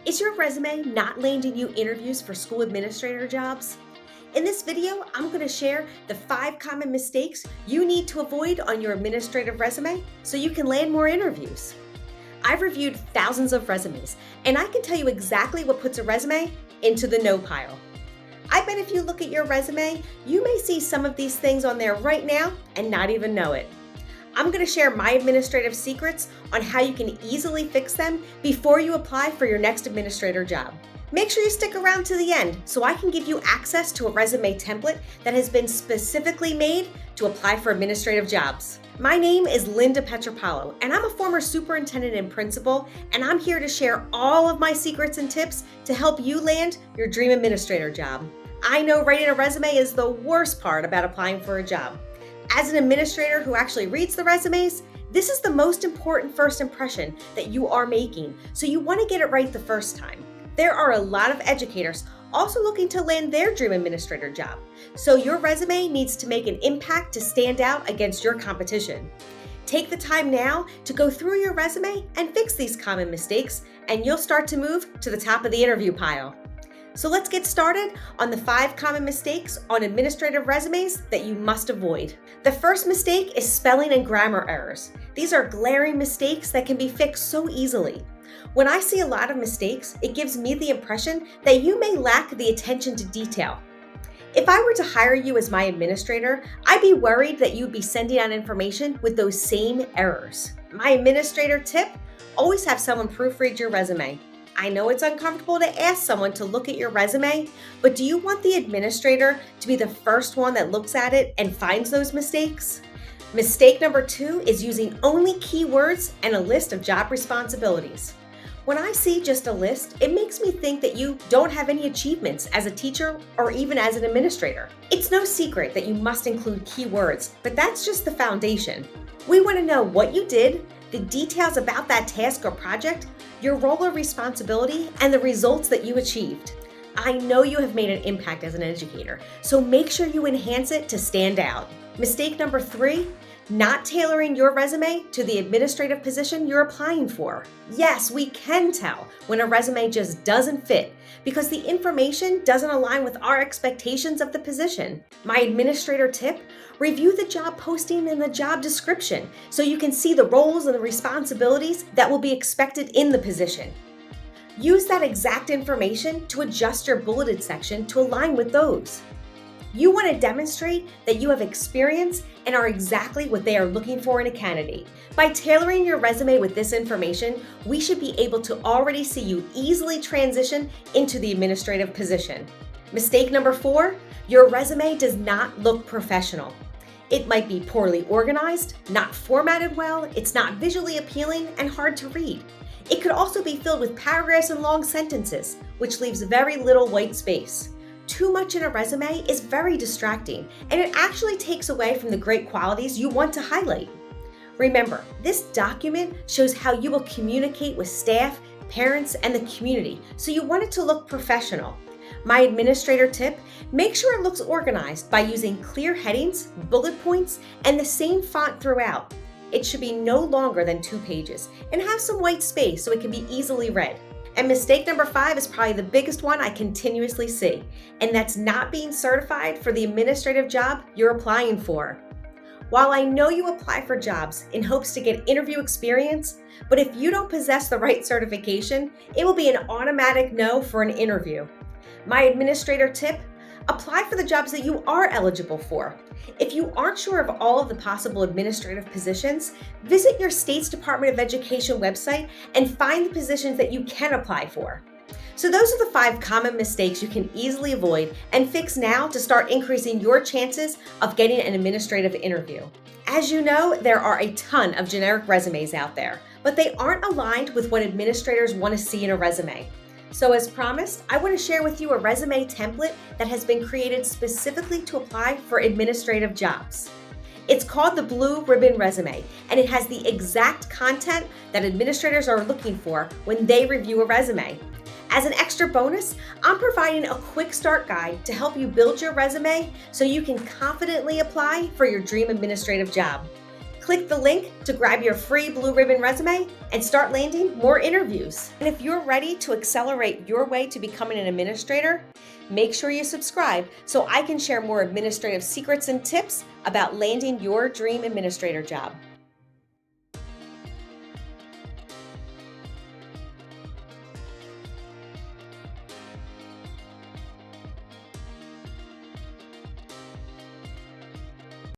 Is your resume not landing you interviews for school administrator jobs? In this video, I'm going to share the 5 common mistakes you need to avoid on your administrative resume so you can land more interviews. I've reviewed thousands of resumes, and I can tell you exactly what puts a resume into the no pile. I bet if you look at your resume, you may see some of these things on there right now and not even know it. I'm going to share my administrative secrets on how you can easily fix them before you apply for your next administrator job. Make sure you stick around to the end so I can give you access to a resume template that has been specifically made to apply for administrative jobs. My name is Linda Petropalo, and I'm a former superintendent and principal, and I'm here to share all of my secrets and tips to help you land your dream administrator job. I know writing a resume is the worst part about applying for a job. As an administrator who actually reads the resumes, this is the most important first impression that you are making, so you want to get it right the first time. There are a lot of educators also looking to land their dream administrator job, so your resume needs to make an impact to stand out against your competition. Take the time now to go through your resume and fix these common mistakes, and you'll start to move to the top of the interview pile. So let's get started on the 5 common mistakes on administrative resumes that you must avoid. The first mistake is spelling and grammar errors. These are glaring mistakes that can be fixed so easily. When I see a lot of mistakes, it gives me the impression that you may lack the attention to detail. If I were to hire you as my administrator, I'd be worried that you'd be sending out information with those same errors. My administrator tip: always have someone proofread your resume. I know it's uncomfortable to ask someone to look at your resume, but do you want the administrator to be the first one that looks at it and finds those mistakes? Mistake number 2 is using only keywords and a list of job responsibilities. When I see just a list, it makes me think that you don't have any achievements as a teacher or even as an administrator. It's no secret that you must include keywords, but that's just the foundation. We want to know what you did, the details about that task or project, your role or responsibility, and the results that you achieved. I know you have made an impact as an educator, so make sure you enhance it to stand out. Mistake number 3, not tailoring your resume to the administrative position you're applying for. Yes, we can tell when a resume just doesn't fit because the information doesn't align with our expectations of the position. My administrator tip: review the job posting and the job description so you can see the roles and the responsibilities that will be expected in the position. Use that exact information to adjust your bulleted section to align with those. You want to demonstrate that you have experience and are exactly what they are looking for in a candidate. By tailoring your resume with this information, we should be able to already see you easily transition into the administrative position. Mistake number 4, your resume does not look professional. It might be poorly organized, not formatted well, it's not visually appealing, and hard to read. It could also be filled with paragraphs and long sentences, which leaves very little white space. Too much in a resume is very distracting, and it actually takes away from the great qualities you want to highlight. Remember, this document shows how you will communicate with staff, parents, and the community, so you want it to look professional. My administrator tip: make sure it looks organized by using clear headings, bullet points, and the same font throughout. It should be no longer than 2 pages and have some white space so it can be easily read. And mistake number 5 is probably the biggest one I continuously see, and that's not being certified for the administrative job you're applying for. While I know you apply for jobs in hopes to get interview experience, but if you don't possess the right certification, it will be an automatic no for an interview. My administrator tip: apply for the jobs that you are eligible for. If you aren't sure of all of the possible administrative positions, visit your state's Department of Education website and find the positions that you can apply for. So those are the 5 common mistakes you can easily avoid and fix now to start increasing your chances of getting an administrative interview. As you know, there are a ton of generic resumes out there, but they aren't aligned with what administrators want to see in a resume. So as promised, I want to share with you a resume template that has been created specifically to apply for administrative jobs. It's called the Blue Ribbon Resume, and it has the exact content that administrators are looking for when they review a resume. As an extra bonus, I'm providing a quick start guide to help you build your resume so you can confidently apply for your dream administrative job. Click the link to grab your free Blue Ribbon Resume and start landing more interviews. And if you're ready to accelerate your way to becoming an administrator, make sure you subscribe so I can share more administrative secrets and tips about landing your dream administrator job.